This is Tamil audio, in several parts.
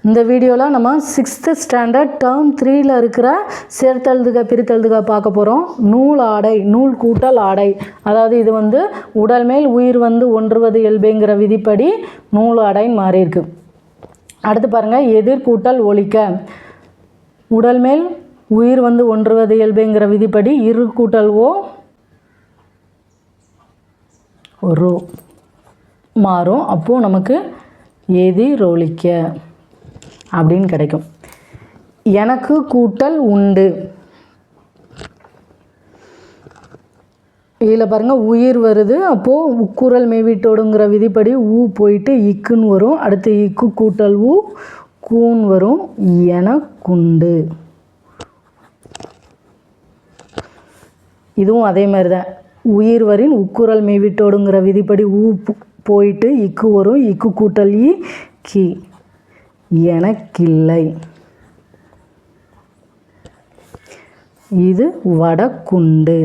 இந்த வீடியோவில் நம்ம 6th ஸ்டாண்டர்ட் டேர்ம் 3ல் இருக்கிற சேர்த்தெழுதுக பிரித்தெழுதுக பார்க்க போகிறோம். நூல் ஆடை, நூல் கூட்டல் ஆடை. அதாவது இது வந்து உடல் மேல் உயிர் வந்து ஒன்றுவது இயல்புங்கிற விதிப்படி நூல் ஆடைன்னு மாறி இருக்கு. அடுத்து பாருங்கள், எதிர் கூட்டல் ஒலிக்க. உடல் மேல் உயிர் வந்து ஒன்றுவது இயல்புங்கிற விதிப்படி இரு கூட்டல் ஓ ஒரு மாறும். அப்போது நமக்கு எதிரொலிக்க அப்படின்னு கிடைக்கும். எனக்கு கூட்டல் உண்டு. இதில் பாருங்கள், உயிர் வருது. அப்போது உக்குரல் மெய்வீட்டோடுங்கிற விதிப்படி ஊ போயிட்டு இக்குன்னு வரும். அடுத்து இக்கு கூட்டல் ஊ கூன் வரும். எனக்குண்டு. இதுவும் அதே மாதிரி தான். உயிர் வரின் உக்குரல் மெய்வீட்டோடுங்கிற விதிப்படி ஊ போயிட்டு இக்கு வரும். இக்கு கூட்டல் இ கி. எனக்கில்லை. இது வடக்குண்டு.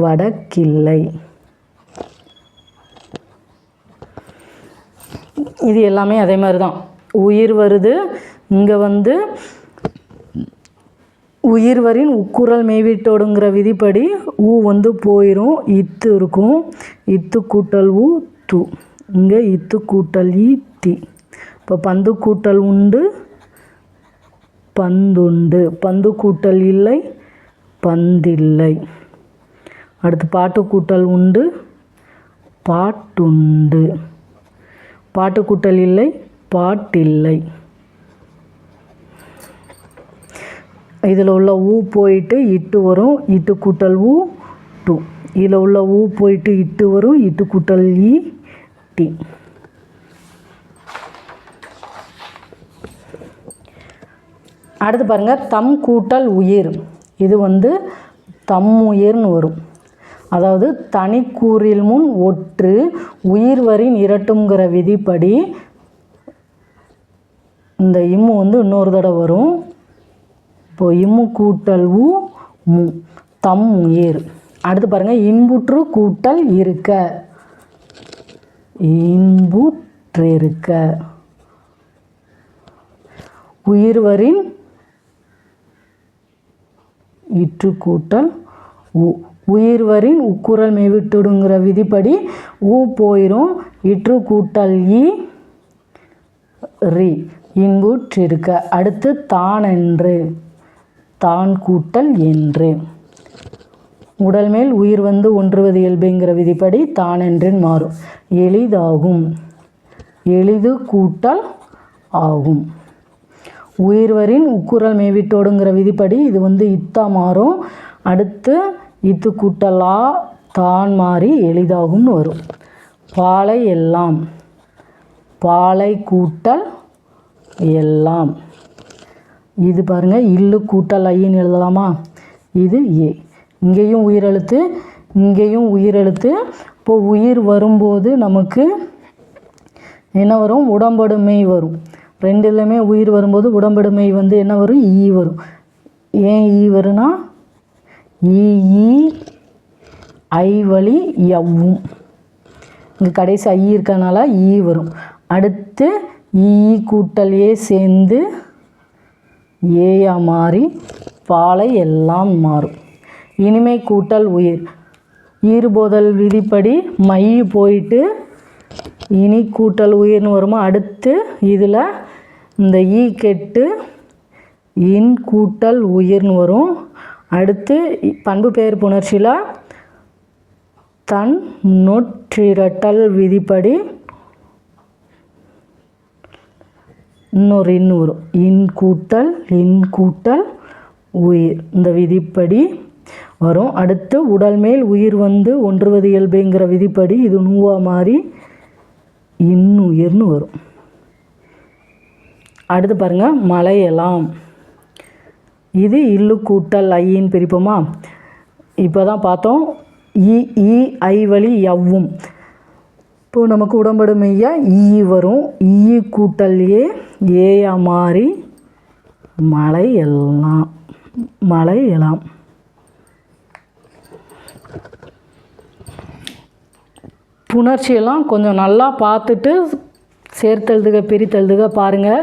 வடக்கில்லை. இது எல்லாமே அதே மாதிரி தான். உயிர் வருது. இங்கே வந்து உயிர் வரின் உக்குரல் மெய்வீட்டோடுங்கிற விதிப்படி ஊ வந்து போயிடும். இத்து இருக்கும். இத்து கூட்டல் ஊ து. இங்கே இத்து கூட்டல் ஈ தி. இப்போ பந்து கூட்டல் உண்டு பந்துண்டு. பந்து கூட்டல் இல்லை பந்தில்லை. அடுத்து பாட்டு கூட்டல் உண்டு பாட்டுண்டு. பாட்டு கூட்டல் இல்லை பாட்டில்லை. இதில் உள்ள ஊ போயிட்டு இட்டு வரும். இட்டு கூட்டல் ஊ டு. இதில் உள்ள ஊ போயிட்டு இட்டு வரும். இட்டு கூட்டல் ஈ டி. அடுத்து பாருங்கள், தம் கூட்டல் உயிர். இது வந்து தம் உயிர்னு வரும். அதாவது தனிக்கூறில் முன் ஒற்று உயிர் வரின் இரட்டுங்கிற விதிப்படி இந்த இம்மு வந்து இன்னொரு தடவை வரும். இப்போ இம்மு கூட்டல் ஊ மு. தம் உயிர். அடுத்து பாருங்கள், இன்புற்று கூட்டல் இருக்க. இன்புற்றிருக்க. உயிர் வரின் இற்று கூட்டல் ஊ. உயிர் வரின் உக்குரல் மெய்விட்டுடுங்கிற விதிப்படி ஊ போயிடும். இற்று கூட்டல் ஈ ரி. இன்புற்றிருக்க. அடுத்து தான் என்று. தான் கூட்டல் என்று. உடல் மேல் உயிர் வந்து ஒன்றுவது இயல்புங்கிற விதிப்படி தான் என்றின் மாறும். எளிதாகும். எளிது கூட்டல் ஆகும். உயிர் வரின் உக்குரல் மெய்வீட்டோடுங்கிற விதிப்படி இது வந்து இத்தா மாறும். அடுத்து இத்து கூட்டல் ஆ தான் மாறி எளிதாகும்னு வரும். பாலை எல்லாம். பாலை கூட்டல் எல்லாம். இது பாருங்கள், இல்லு கூட்டல் ஐன்னு எழுதலாமா? இது ஏ. இங்கேயும் உயிரெழுத்து இங்கேயும் உயிரெழுத்து. இப்போது உயிர் வரும்போது நமக்கு என்ன வரும்? உடம்படுமை வரும். ரெண்டுலேயுமே உயிர் வரும்போது உடம்படுமை வந்து என்ன வரும்? ஈ வரும். ஏன் ஈ வரும்னா ஈ ஐ வழி எவ்வும். இங்கே கடைசி ஐ இருக்கனால ஈ வரும். அடுத்து ஈ கூட்டல் ஏ சேர்ந்து ஏயா மாறி பாலை எல்லாம் மாறும். இனிமை கூட்டல் உயிர். ஈறுபோதல் விதிப்படி மை போயிட்டு இனி கூட்டல் உயிர்னு வருமா? அடுத்து இதில் இந்த ஈ கெட்டு இன் கூட்டல் உயிர்னு வரும். அடுத்து பண்பு பெயர் புணர்ச்சியில் தன் நொற்றிரட்டல் விதிப்படி இன்னொரு இன்னு வரும். இன் கூட்டல் உயிர். இந்த விதிப்படி வரும். அடுத்து உடல் மேல் உயிர் வந்து ஒன்றுவது இயல்புங்கிற விதிப்படி இது நூவா மாறி இன்னுயிர்னு வரும். அடுத்து பாருங்கள், மலையெல்லாம். இது இல்லு கூட்டல் ஐன்னு பிரிப்போமா? இப்போ தான் பார்த்தோம். ஈ ஐ வழி எவ்வும். இப்போது நமக்கு உடம்படுமையா ஈ வரும். ஈ கூட்டல் ஏயா மாறி மலை எல்லாம். மலை எல்லாம். புணர்ச்சியெல்லாம் கொஞ்சம் நல்லா பார்த்துட்டு சேர்த்தெழுதுக பிரித்தெழுதுக பாருங்கள்.